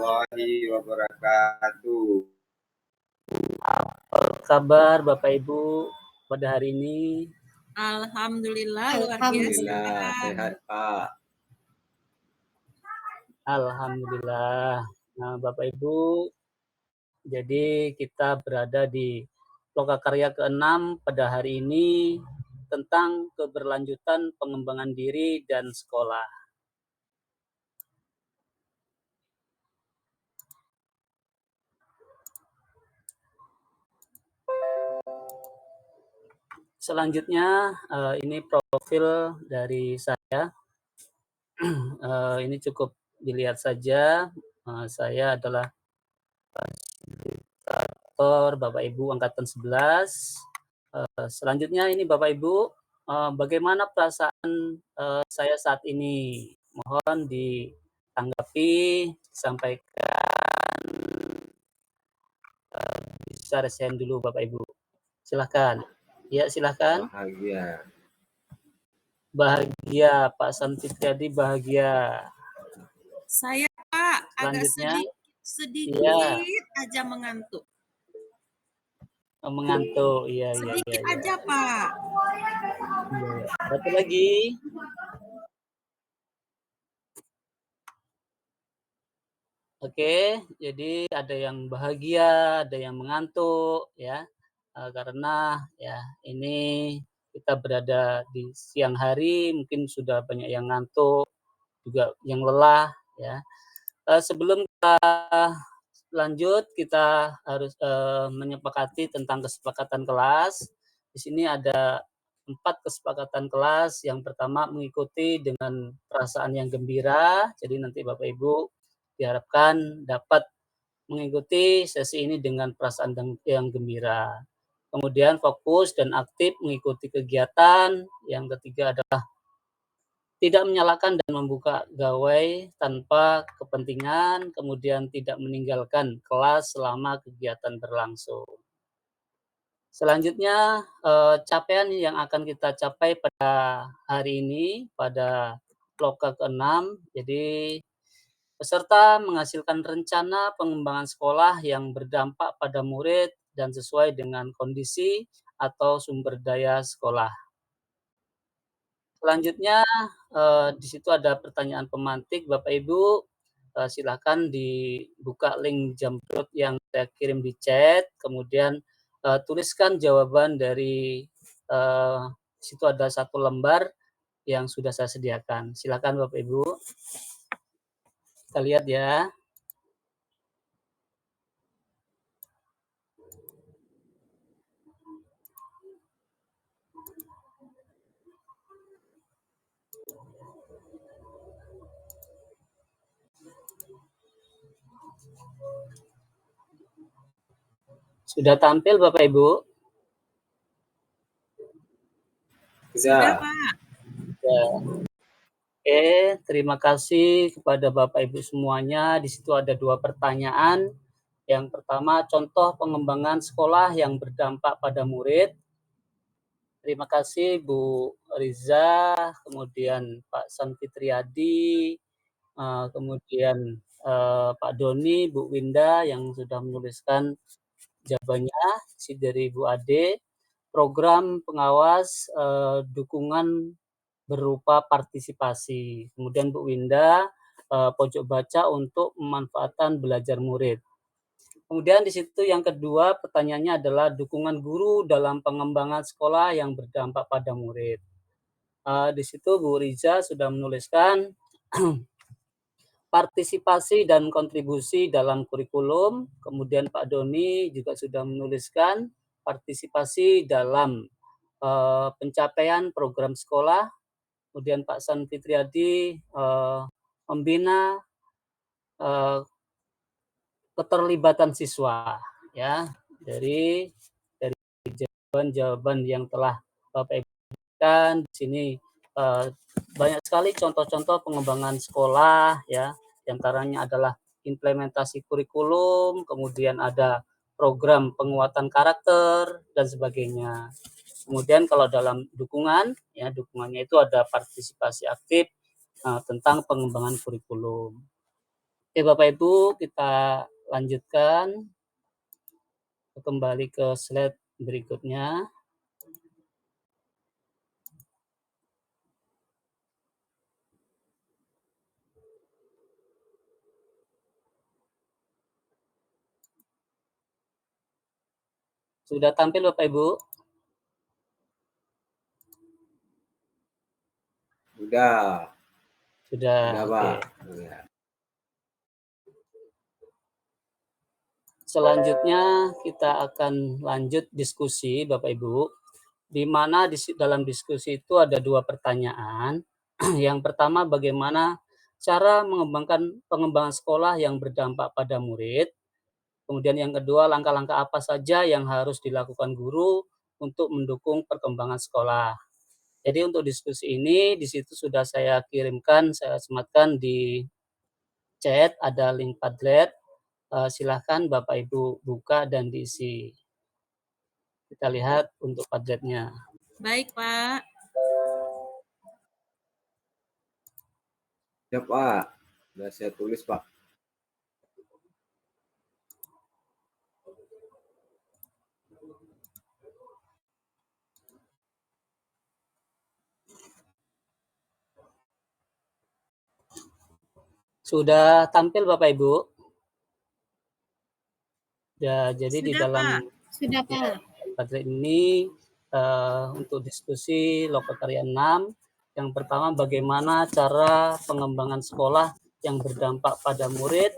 warahmatullahi wabarakatuh. Apa kabar Bapak Ibu pada hari ini? Alhamdulillah luar biasa. Sehat Pak. Alhamdulillah. Nah, Bapak Ibu, jadi kita berada di Lokakarya ke-6 pada hari ini tentang keberlanjutan pengembangan diri dan sekolah. Selanjutnya, ini profil dari saya. Ini cukup dilihat saja. Saya adalah fasilitator Bapak Ibu Angkatan 11. Selanjutnya ini Bapak Ibu, bagaimana perasaan saya saat ini? Mohon ditanggapi, disampaikan. Bisa resen dulu Bapak Ibu. Silahkan. Ya, silahkan. Bahagia. Bahagia, Pak Santitriadi bahagia. Saya Pak agak sedikit aja mengantuk. Mengantuk, iya. Sedikit aja Pak. Satu lagi. Oke, jadi ada yang bahagia, ada yang mengantuk, ya, karena ya ini kita berada di siang hari, mungkin sudah banyak yang ngantuk, juga yang lelah, ya. Sebelum kita lanjut, kita harus menyepakati tentang kesepakatan kelas. Di sini ada 4 kesepakatan kelas. Yang pertama mengikuti dengan perasaan yang gembira. Jadi nanti Bapak Ibu diharapkan dapat mengikuti sesi ini dengan perasaan yang gembira. Kemudian fokus dan aktif mengikuti kegiatan. Yang ketiga adalah tidak menyalakan dan membuka gawai tanpa kepentingan, kemudian tidak meninggalkan kelas selama kegiatan berlangsung. Selanjutnya, capaian yang akan kita capai pada hari ini, pada Loka ke-6, jadi peserta menghasilkan rencana pengembangan sekolah yang berdampak pada murid dan sesuai dengan kondisi atau sumber daya sekolah. Selanjutnya, di situ ada pertanyaan pemantik, Bapak Ibu, silakan dibuka link Jamdoot yang saya kirim di chat, kemudian tuliskan jawaban dari di situ ada 1 lembar yang sudah saya sediakan. Silakan Bapak Ibu. Kita lihat ya. Sudah tampil Bapak Ibu? Sudah Pak. Ya. Oke, terima kasih kepada Bapak Ibu semuanya. Di situ ada 2 pertanyaan. Yang pertama, contoh pengembangan sekolah yang berdampak pada murid. Terima kasih Bu Riza, kemudian Pak Sanfitriadi, kemudian Pak Doni, Bu Winda yang sudah menuliskan jawabannya, dari Bu Ade. Program pengawas dukungan berupa partisipasi. Kemudian Bu Winda, pojok baca untuk pemanfaatan belajar murid. Kemudian di situ yang kedua pertanyaannya adalah dukungan guru dalam pengembangan sekolah yang berdampak pada murid. Di situ Bu Riza sudah menuliskan partisipasi dan kontribusi dalam kurikulum. Kemudian Pak Doni juga sudah menuliskan partisipasi dalam pencapaian program sekolah. Kemudian Pak San Fitriadi membina keterlibatan siswa, ya, dari jawaban-jawaban yang telah Bapak Ibu berikan di sini. Banyak sekali contoh-contoh pengembangan sekolah, ya, diantaranya adalah implementasi kurikulum, kemudian ada program penguatan karakter dan sebagainya. Kemudian kalau dalam dukungan, ya, dukungannya itu ada partisipasi aktif tentang pengembangan kurikulum. Oke, Bapak Ibu, kita lanjutkan. Kembali ke slide berikutnya. Sudah tampil Bapak Ibu? Sudah. Sudah, Sudah, oke. Pak. Ya. Selanjutnya kita akan lanjut diskusi Bapak Ibu, di mana dalam diskusi itu ada 2 pertanyaan. Yang pertama, bagaimana cara pengembangan sekolah yang berdampak pada murid. Kemudian yang kedua, langkah-langkah apa saja yang harus dilakukan guru untuk mendukung perkembangan sekolah. Jadi untuk diskusi ini, di situ sudah saya kirimkan, saya sematkan di chat, ada link Padlet. Silahkan Bapak Ibu buka dan diisi. Kita lihat untuk Padletnya. Baik, Pak. Ya, Pak. Sudah saya tulis, Pak. Sudah tampil Bapak Ibu? Ya, jadi Sudah, di dalam Sudah, Pak. Padlet ini untuk diskusi Lokokarya 6, yang pertama bagaimana cara pengembangan sekolah yang berdampak pada murid.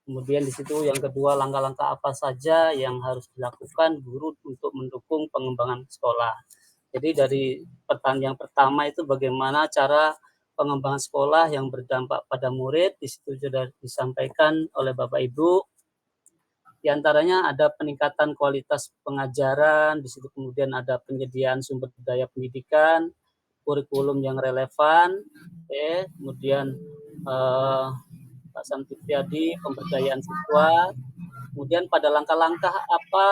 Kemudian di situ yang kedua, langkah-langkah apa saja yang harus dilakukan guru untuk mendukung pengembangan sekolah. Jadi dari pertanyaan yang pertama itu bagaimana cara pengembangan sekolah yang berdampak pada murid, di situ sudah disampaikan oleh Bapak Ibu. Di antaranya ada peningkatan kualitas pengajaran, di situ kemudian ada penyediaan sumber daya pendidikan, kurikulum yang relevan, kemudian Pak Santipiadi, pemberdayaan siswa, kemudian pada langkah-langkah apa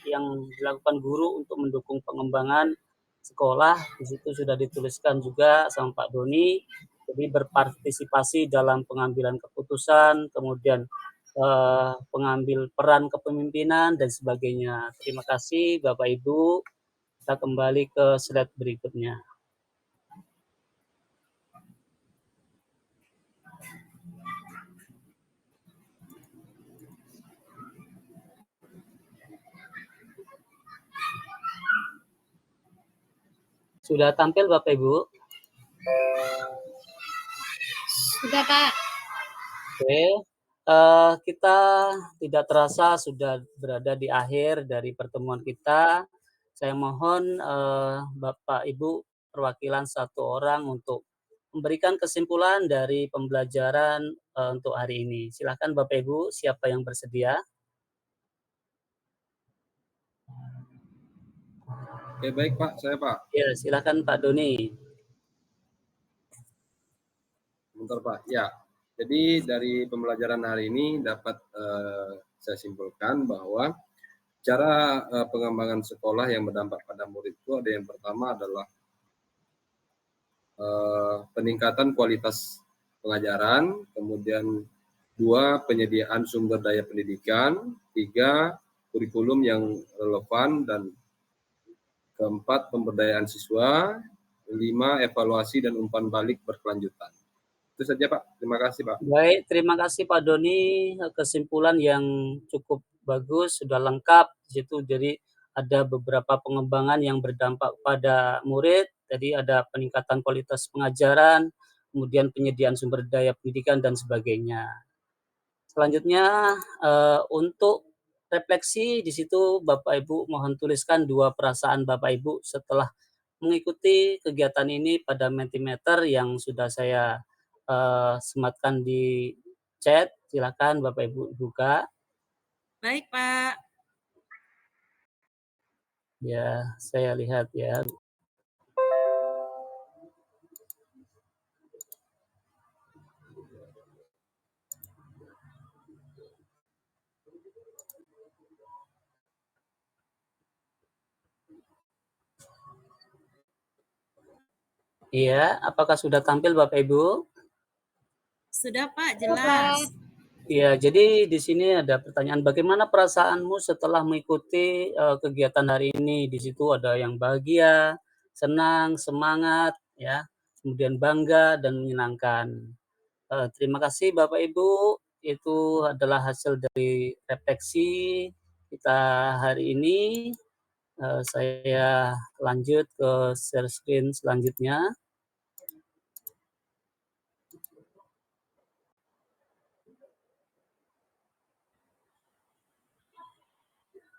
yang dilakukan guru untuk mendukung pengembangan sekolah, di situ sudah dituliskan juga sama Pak Doni, jadi berpartisipasi dalam pengambilan keputusan, kemudian pengambil peran kepemimpinan dan sebagainya. Terima kasih Bapak Ibu. Kita kembali ke slide berikutnya. Sudah tampil Bapak Ibu? Sudah, Pak. Oke. Kita tidak terasa sudah berada di akhir dari pertemuan kita. Saya mohon Bapak Ibu perwakilan 1 orang untuk memberikan kesimpulan dari pembelajaran untuk hari ini. Silakan Bapak Ibu, siapa yang bersedia? Oke, baik, Pak. Saya, Pak. Ya, silakan Pak Doni. Bentar, Pak. Ya. Jadi dari pembelajaran hari ini dapat saya simpulkan bahwa cara pengembangan sekolah yang berdampak pada murid itu ada yang pertama adalah peningkatan kualitas pengajaran, kemudian 2, penyediaan sumber daya pendidikan, 3, kurikulum yang relevan, dan keempat, pemberdayaan siswa, 5, evaluasi dan umpan balik berkelanjutan. Itu saja, Pak. Terima kasih, Pak. Baik, terima kasih Pak Doni. Kesimpulan yang cukup bagus, sudah lengkap di situ. Jadi ada beberapa pengembangan yang berdampak pada murid. Jadi ada peningkatan kualitas pengajaran, kemudian penyediaan sumber daya pendidikan dan sebagainya. Selanjutnya untuk refleksi di situ Bapak Ibu mohon tuliskan 2 perasaan Bapak Ibu setelah mengikuti kegiatan ini pada Mentimeter yang sudah saya sematkan di chat. Silakan Bapak Ibu buka. Baik, Pak. Ya, saya lihat ya. Iya, apakah sudah tampil Bapak Ibu? Sudah Pak, jelas. Ya, jadi di sini ada pertanyaan, bagaimana perasaanmu setelah mengikuti kegiatan hari ini? Di situ ada yang bahagia, senang, semangat, ya, kemudian bangga dan menyenangkan. Terima kasih Bapak Ibu, itu adalah hasil dari refleksi kita hari ini. Saya lanjut ke share screen selanjutnya.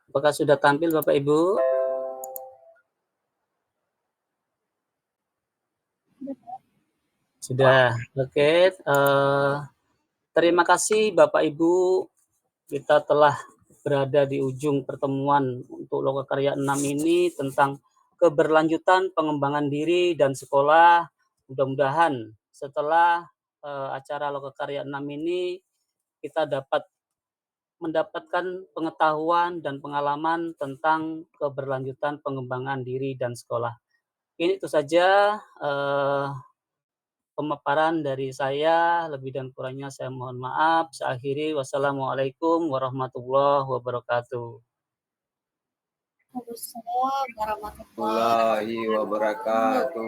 Apakah sudah tampil Bapak Ibu? Sudah, oke. Terima kasih Bapak Ibu, kita telah berada di ujung pertemuan untuk Lokakarya 6 ini tentang keberlanjutan pengembangan diri dan sekolah. Mudah-mudahan setelah acara Lokakarya 6 ini kita dapat mendapatkan pengetahuan dan pengalaman tentang keberlanjutan pengembangan diri dan sekolah. Ini itu saja pemaparan dari saya, lebih dan kurangnya saya mohon maaf. Saya akhiri, wassalamualaikum warahmatullahi wabarakatuh. Waalaikumsalam warahmatullahi wabarakatuh.